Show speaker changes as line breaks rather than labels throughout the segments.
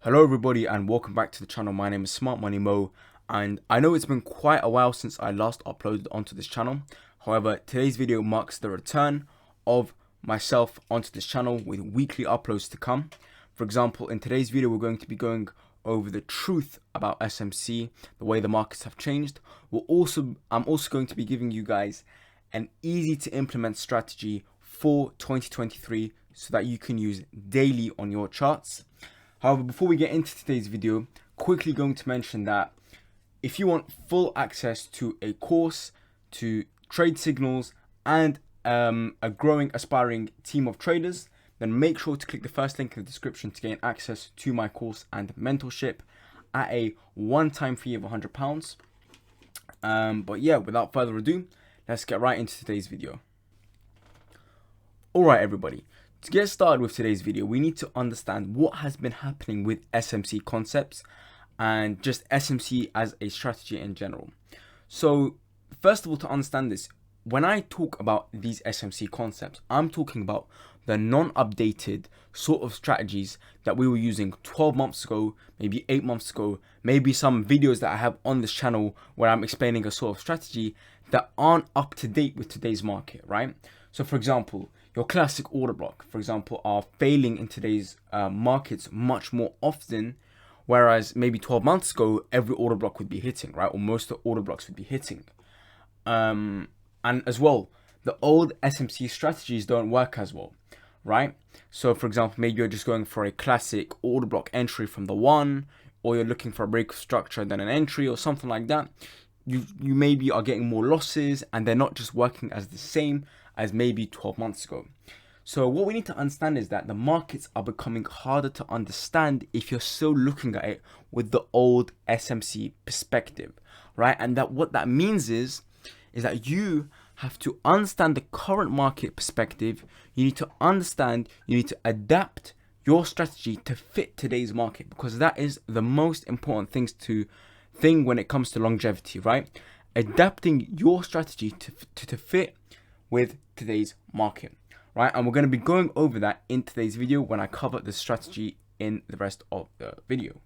Hello everybody and welcome back to the channel. My name is Smart Money Mo, and I know it's been quite a while since I last uploaded onto this channel. However, today's video marks the return of myself onto this channel with weekly uploads to come. For example, in today's video we're going to be going over the truth about SMC, the way the markets have changed. I'm also going to be giving you guys an easy to implement strategy for 2023 so that you can use daily on your charts. However, before we get into today's video, quickly going to mention that if you want full access to a course, to trade signals, and a growing, aspiring team of traders, then make sure to click the first link in the description to gain access to my course and mentorship at a one-time fee of £100. But yeah, without further ado, let's get right into today's video. Alright everybody. To get started with today's video, we need to understand what has been happening with SMC concepts and just SMC as a strategy in general. So first of all, to understand this, when I talk about these SMC concepts, I'm talking about the non-updated sort of strategies that we were using 12 months ago, maybe 8 months ago, maybe some videos that I have on this channel where I'm explaining a sort of strategy that aren't up to date with today's market, right? So for example, your classic order block, for example, are failing in today's markets much more often, whereas maybe 12 months ago, every order block would be hitting, right? Or most of the order blocks would be hitting. And as well, the old SMC strategies don't work as well, right? So for example, maybe you're just going for a classic order block entry from the one, or you're looking for a break of structure and then an entry or something like that. You maybe are getting more losses and they're not just working as the same as maybe 12 months ago. So what we need to understand is that the markets are becoming harder to understand if you're still looking at it with the old SMC perspective, right? And that what that means is that you have to understand the current market perspective. You need to understand, you need to adapt your strategy to fit today's market, because that is the most important thing when it comes to longevity, right? Adapting your strategy to fit with today's market, right? And we're going to be going over that in today's video when I cover the strategy in the rest of the video.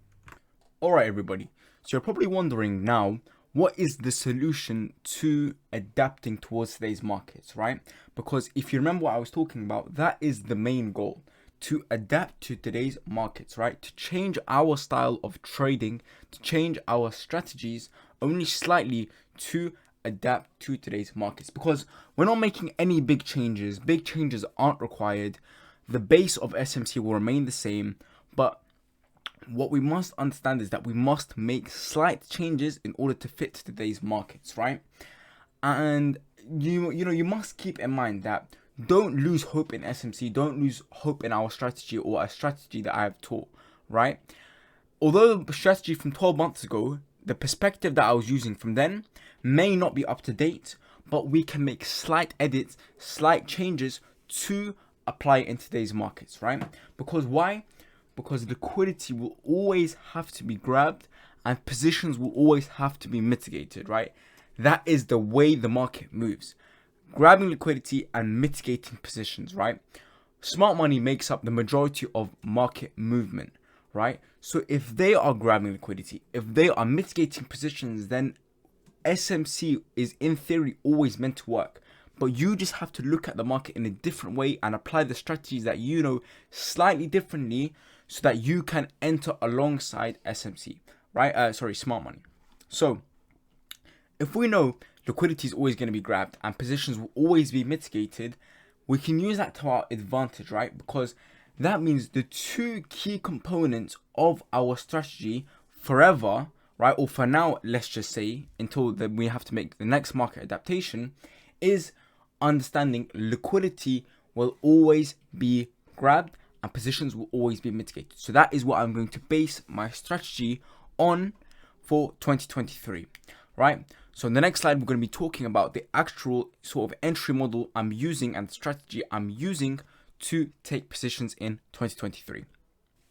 All right, everybody. So you're probably wondering now, what is the solution to adapting towards today's markets, right? Because if you remember what I was talking about, that is the main goal, to adapt to today's markets, right? To change our style of trading, to change our strategies only slightly to adapt to today's markets, because we're not making any big changes aren't required. The base of SMC will remain the same, but what we must understand is that we must make slight changes in order to fit today's markets, right? And you must keep in mind that don't lose hope in SMC, don't lose hope in our strategy or a strategy that I have taught, right? Although the strategy from 12 months ago, the perspective that I was using from then may not be up to date, but we can make slight edits, slight changes to apply in today's markets, right? Because why? Because liquidity will always have to be grabbed and positions will always have to be mitigated, right? That is the way the market moves. Grabbing liquidity and mitigating positions, right? Smart money makes up the majority of market movement, right? So if they are grabbing liquidity, if they are mitigating positions, then SMC is in theory always meant to work. But you just have to look at the market in a different way and apply the strategies that you know slightly differently so that you can enter alongside SMC, right? Smart money. So if we know liquidity is always going to be grabbed and positions will always be mitigated, we can use that to our advantage, right? Because that means the two key components of our strategy forever, right? Or for now, let's just say, until we have to make the next market adaptation, is understanding liquidity will always be grabbed and positions will always be mitigated. So that is what I'm going to base my strategy on for 2023, right? So in the next slide, we're going to be talking about the actual sort of entry model I'm using and strategy I'm using to take positions in 2023.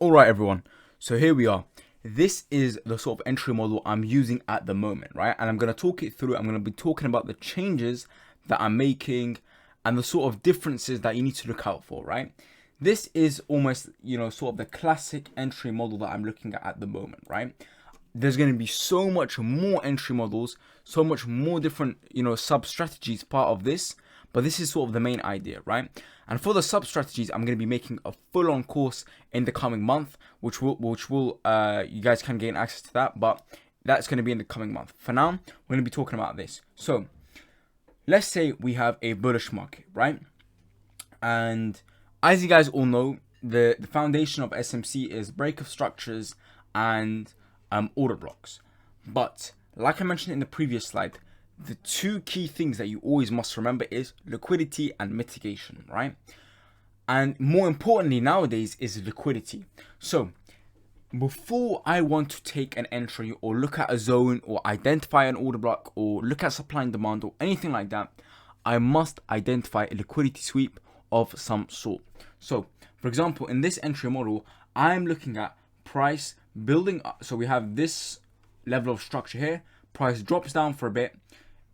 All right, everyone. So here we are. This is the sort of entry model I'm using at the moment, right? And I'm going to talk it through. I'm going to be talking about the changes that I'm making and the sort of differences that you need to look out for, right? this is almost, sort of the classic entry model that I'm looking at the moment, right? There's going to be so much more entry models, so much more different, sub strategies part of this, but this is sort of the main idea, right? And for the sub strategies, I'm going to be making a full-on course in the coming month, which will you guys can gain access to that, but that's going to be in the coming month. For now, we're going to be talking about this. So let's say we have a bullish market, right? And as you guys all know, the foundation of SMC is break of structures and order blocks. But like I mentioned in the previous slide, the two key things that you always must remember is liquidity and mitigation, right? And more importantly nowadays is liquidity. So before I want to take an entry or look at a zone or identify an order block or look at supply and demand or anything like that, I must identify a liquidity sweep of some sort. So for example, in this entry model, I'm looking at price building up. So we have this level of structure here, price drops down for a bit,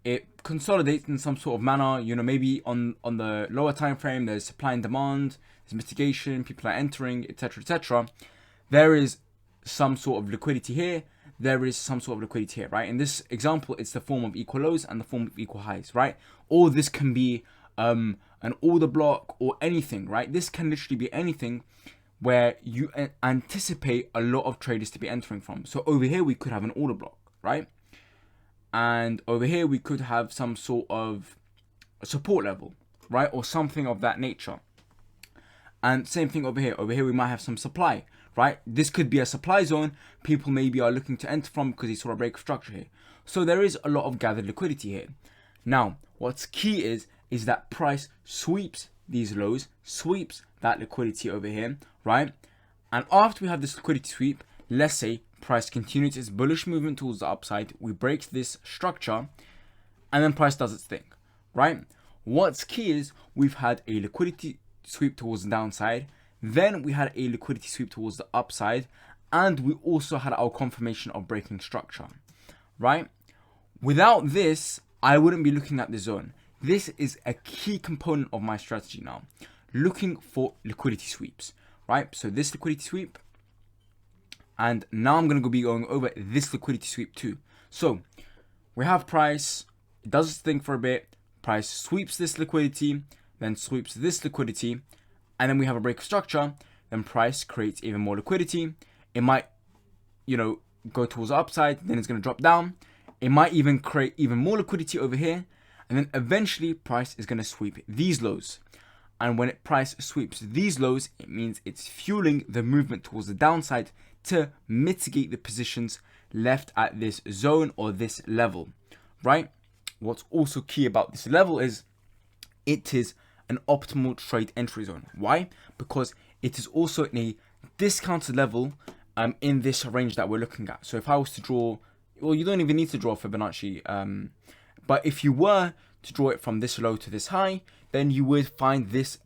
it consolidates in some sort of manner, maybe on the lower time frame there's supply and demand, there's mitigation, people are entering, etc, etc. There is some sort of liquidity here, there is some sort of liquidity here, right? In this example, it's the form of equal lows and the form of equal highs, right? Or this can be an order block or anything, right? This can literally be anything where you anticipate a lot of traders to be entering from. So over here, we could have an order block, right? And over here, we could have some sort of support level, right? Or something of that nature. And same thing over here. Over here, we might have some supply, right? This could be a supply zone. People maybe are looking to enter from because they saw a break of structure here. So there is a lot of gathered liquidity here. Now, what's key is that price sweeps these lows, sweeps that liquidity over here, right? And after we have this liquidity sweep, let's say price continues its bullish movement towards the upside, we break this structure, and then price does its thing, right? What's key is we've had a liquidity sweep towards the downside, then we had a liquidity sweep towards the upside, and we also had our confirmation of breaking structure, right? Without this, I wouldn't be looking at the zone. This is a key component of my strategy now, looking for liquidity sweeps, right? So this liquidity sweep, and now I'm going to be going over this liquidity sweep too. So we have price, it does its thing for a bit, price sweeps this liquidity, then sweeps this liquidity, and then we have a break of structure, then price creates even more liquidity. It might, go towards the upside, then it's going to drop down. It might even create even more liquidity over here, and then eventually price is going to sweep these lows. And when price sweeps these lows, it means it's fueling the movement towards the downside to mitigate the positions left at this zone or this level, right? What's also key about this level is it is an optimal trade entry zone. Why? Because it is also in a discounted level in this range that we're looking at. So if I was to draw, well, you don't even need to draw Fibonacci, but if you were to draw it from this low to this high, then you would find this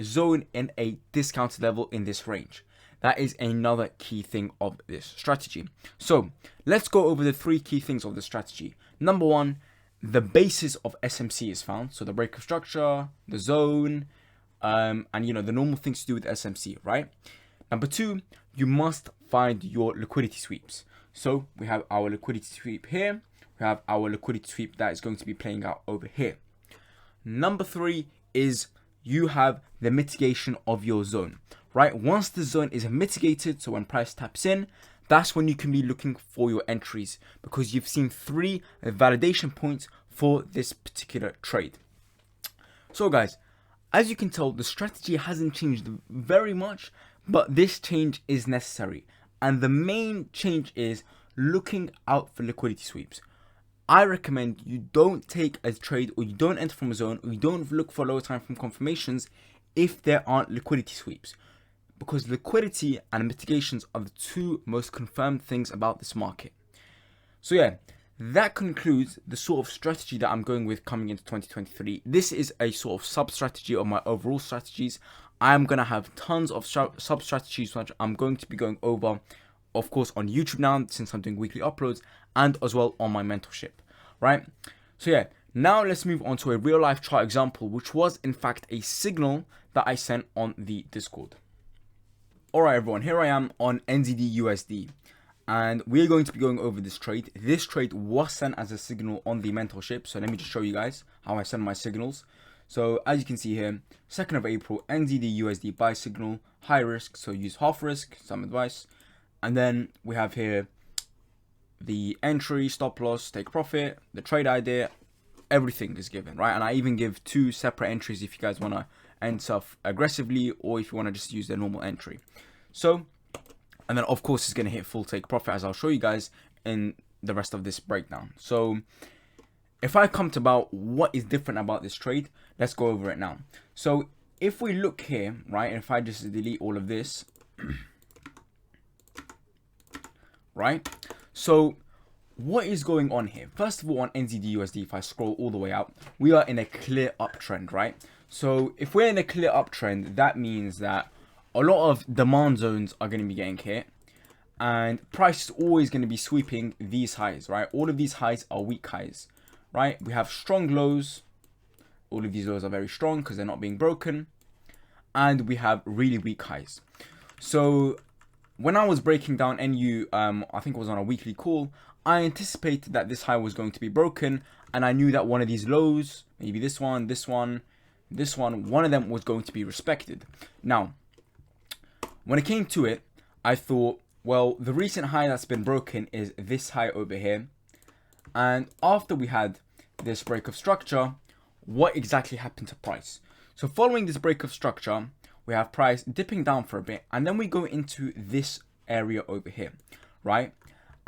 zone in a discounted level in this range. That is another key thing of this strategy. So let's go over the three key things of the strategy. Number one, the basis of SMC is found. So the break of structure, the zone, and the normal things to do with SMC, right? Number two, you must find your liquidity sweeps. So we have our liquidity sweep here. We have our liquidity sweep that is going to be playing out over here. Number three is you have the mitigation of your zone, right? Once the zone is mitigated, so when price taps in, that's when you can be looking for your entries because you've seen three validation points for this particular trade. So guys, as you can tell, the strategy hasn't changed very much, but this change is necessary. And the main change is looking out for liquidity sweeps. I recommend you don't take a trade or you don't enter from a zone or you don't look for lower time frame confirmations if there aren't liquidity sweeps. Because liquidity and mitigations are the two most confirmed things about this market. So yeah, that concludes the sort of strategy that I'm going with coming into 2023. This is a sort of sub-strategy of my overall strategies. I'm going to have tons of sub-strategies which I'm going to be going over, of course, on YouTube now, since I'm doing weekly uploads, and as well on my mentorship, right? So yeah, now let's move on to a real life chart example, which was in fact a signal that I sent on the Discord. Alright everyone, here I am on NZD USD, and we're going to be going over this trade. This trade was sent as a signal on the mentorship, so let me just show you guys how I send my signals. So as you can see here, 2nd of April, NZD USD buy signal, high risk, so use half risk, some advice. And then we have here the entry, stop loss, take profit, the trade idea, everything is given, right? And I even give 2 separate entries if you guys want to enter aggressively, or if you want to just use the normal entry. So, and then of course it's going to hit full take profit, as I'll show you guys in the rest of this breakdown. So if I come to about what is different about this trade, let's go over it now. So if we look here, right, and if I just delete all of this, right, so what is going on here? First of all, on NZD USD, if I scroll all the way out, we are in a clear uptrend, right? So if we're in a clear uptrend, that means that a lot of demand zones are going to be getting hit, and price is always going to be sweeping these highs, right? All of these highs are weak highs, right? We have strong lows. All of these lows are very strong because they're not being broken, and we have really weak highs. So when I was breaking down NU, I think it was on a weekly call, I anticipated that this high was going to be broken, and I knew that one of these lows, maybe this one, one of them was going to be respected. Now, when it came to it, I thought, well, the recent high that's been broken is this high over here. And after we had this break of structure, what exactly happened to price? So following this break of structure, we have price dipping down for a bit, and then we go into this area over here, right?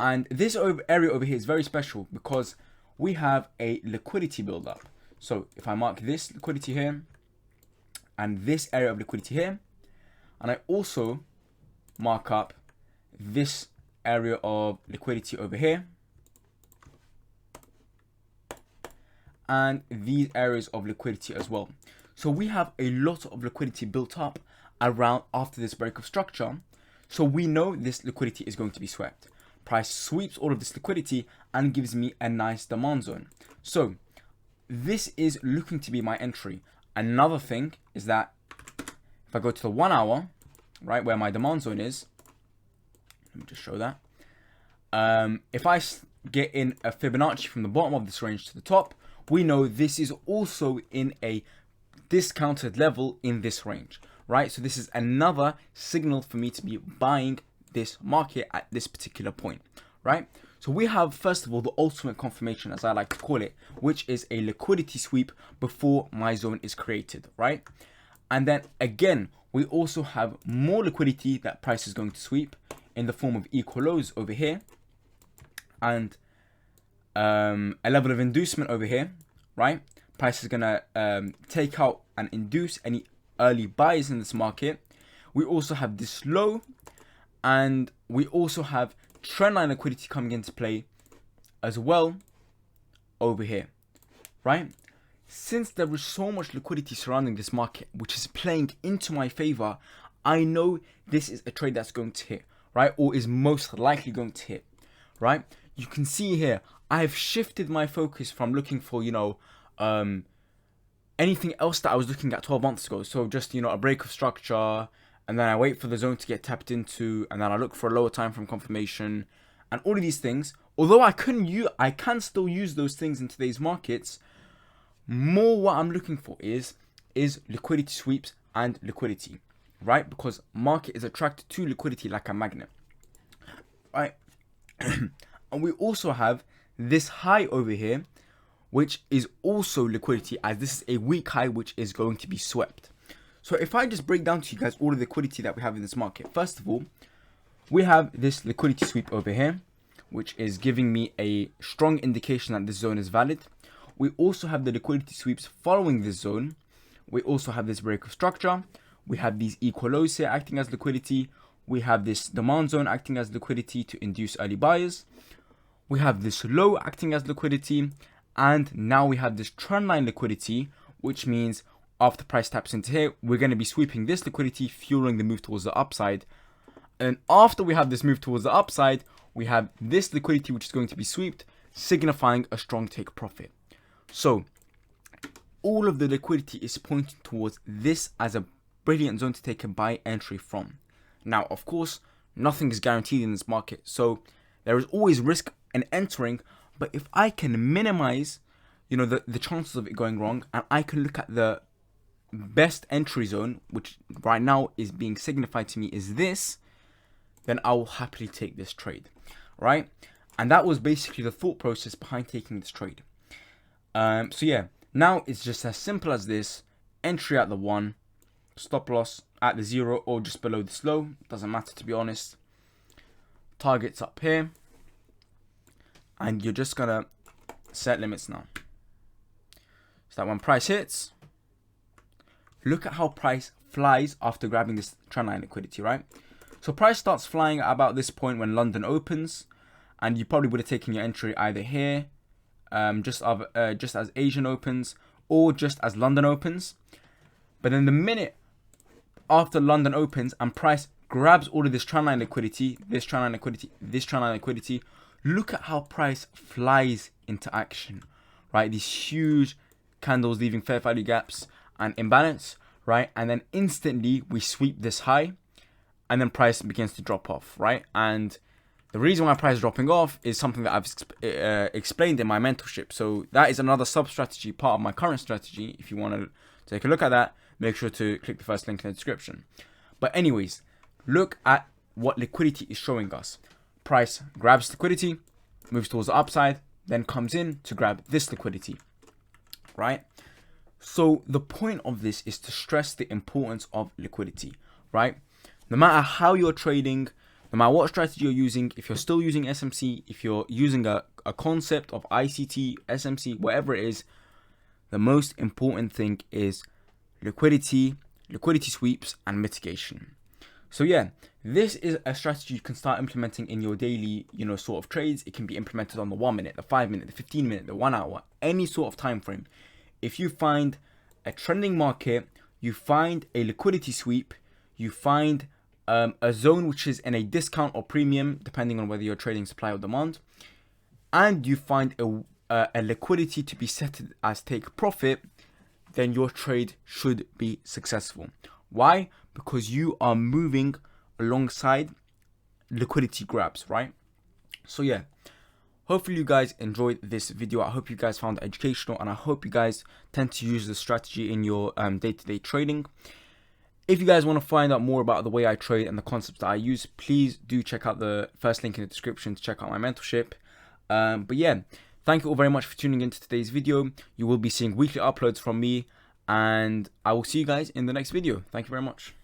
And this area over here is very special because we have a liquidity buildup. So if I mark this liquidity here and this area of liquidity here, and I also mark up this area of liquidity over here, and these areas of liquidity as well. So we have a lot of liquidity built up around after this break of structure. So we know this liquidity is going to be swept. Price sweeps all of this liquidity and gives me a nice demand zone. So this is looking to be my entry. Another thing is that if I go to the 1 hour, right, where my demand zone is, let me just show that. If I get in a Fibonacci from the bottom of this range to the top, we know this is also in a discounted level in this range, right? So this is another signal for me to be buying this market at this particular point, right? So we have, first of all, the ultimate confirmation, as I like to call it, which is a liquidity sweep before my zone is created, right? And then again, we also have more liquidity that price is going to sweep in the form of equal lows over here, and a level of inducement over here, right? Price is gonna take out and induce any early buys in this market. We also have this low, and we also have trendline liquidity coming into play as well over here, right? Since there is so much liquidity surrounding this market, which is playing into my favor, I know this is a trade that's going to hit, right? Or is most likely going to hit, right? You can see here, I have shifted my focus from looking for, anything else that I was looking at 12 months ago. So just, a break of structure, and then I wait for the zone to get tapped into, and then I look for a lower time frame confirmation, and all of these things. Although I can still use those things in today's markets. More what I'm looking for is liquidity sweeps and liquidity, right? Because market is attracted to liquidity like a magnet, right? And we also have this high over here, which is also liquidity, as this is a weak high which is going to be swept. So if I just break down to you guys all of the liquidity that we have in this market, first of all, we have this liquidity sweep over here, which is giving me a strong indication that this zone is valid. We also have the liquidity sweeps following this zone. We also have this break of structure. We have these equal lows here acting as liquidity. We have this demand zone acting as liquidity to induce early buyers. We have this low acting as liquidity. And now we have this trendline liquidity, which means after price taps into here, we're going to be sweeping this liquidity, fueling the move towards the upside. And after we have this move towards the upside, we have this liquidity, which is going to be swept, signifying a strong take profit. So all of the liquidity is pointing towards this as a brilliant zone to take a buy entry from. Now, of course, nothing is guaranteed in this market, so there is always risk in entering. But if I can minimize, the chances of it going wrong, and I can look at the best entry zone, which right now is being signified to me is this, then I will happily take this trade, right? And that was basically the thought process behind taking this trade. So yeah, now it's just as simple as this: entry at the 1, stop loss at the 0 or just below this low, doesn't matter to be honest. Targets up here, and you're just gonna set limits now. So that when price hits, look at how price flies after grabbing this trendline liquidity, right? So price starts flying at about this point when London opens, and you probably would have taken your entry either here, just as Asian opens, or just as London opens. But then the minute after London opens and price grabs all of this trendline liquidity, this trendline liquidity, this trendline liquidity, look at how price flies into action, right? These huge candles leaving fair value gaps and imbalance, right? And then instantly we sweep this high, and then price begins to drop off, right? And the reason why price is dropping off is something that I've explained in my mentorship. So that is another sub-strategy part of my current strategy. If you want to take a look at that, make sure to click the first link in the description. But anyways, look at what liquidity is showing us. Price grabs liquidity, moves towards the upside, then comes in to grab this liquidity, right? So the point of this is to stress the importance of liquidity, right? No matter how you're trading, no matter what strategy you're using, if you're still using SMC, if you're using a concept of ICT, SMC, whatever it is, the most important thing is liquidity sweeps, and mitigation. So yeah, this is a strategy you can start implementing in your daily, sort of trades. It can be implemented on the 1 minute, the 5 minute, the 15 minute, the 1 hour, any sort of time frame. If you find a trending market, you find a liquidity sweep, you find a zone which is in a discount or premium, depending on whether you're trading supply or demand, and you find a liquidity to be set as take profit, then your trade should be successful. Why? Because you are moving alongside liquidity grabs, right? So yeah, hopefully you guys enjoyed this video. I hope you guys found it educational, and I hope you guys tend to use this strategy in your day-to-day trading. If you guys want to find out more about the way I trade and the concepts that I use, please do check out the first link in the description to check out my mentorship. But yeah, thank you all very much for tuning into today's video. You will be seeing weekly uploads from me, and I will see you guys in the next video. Thank you very much.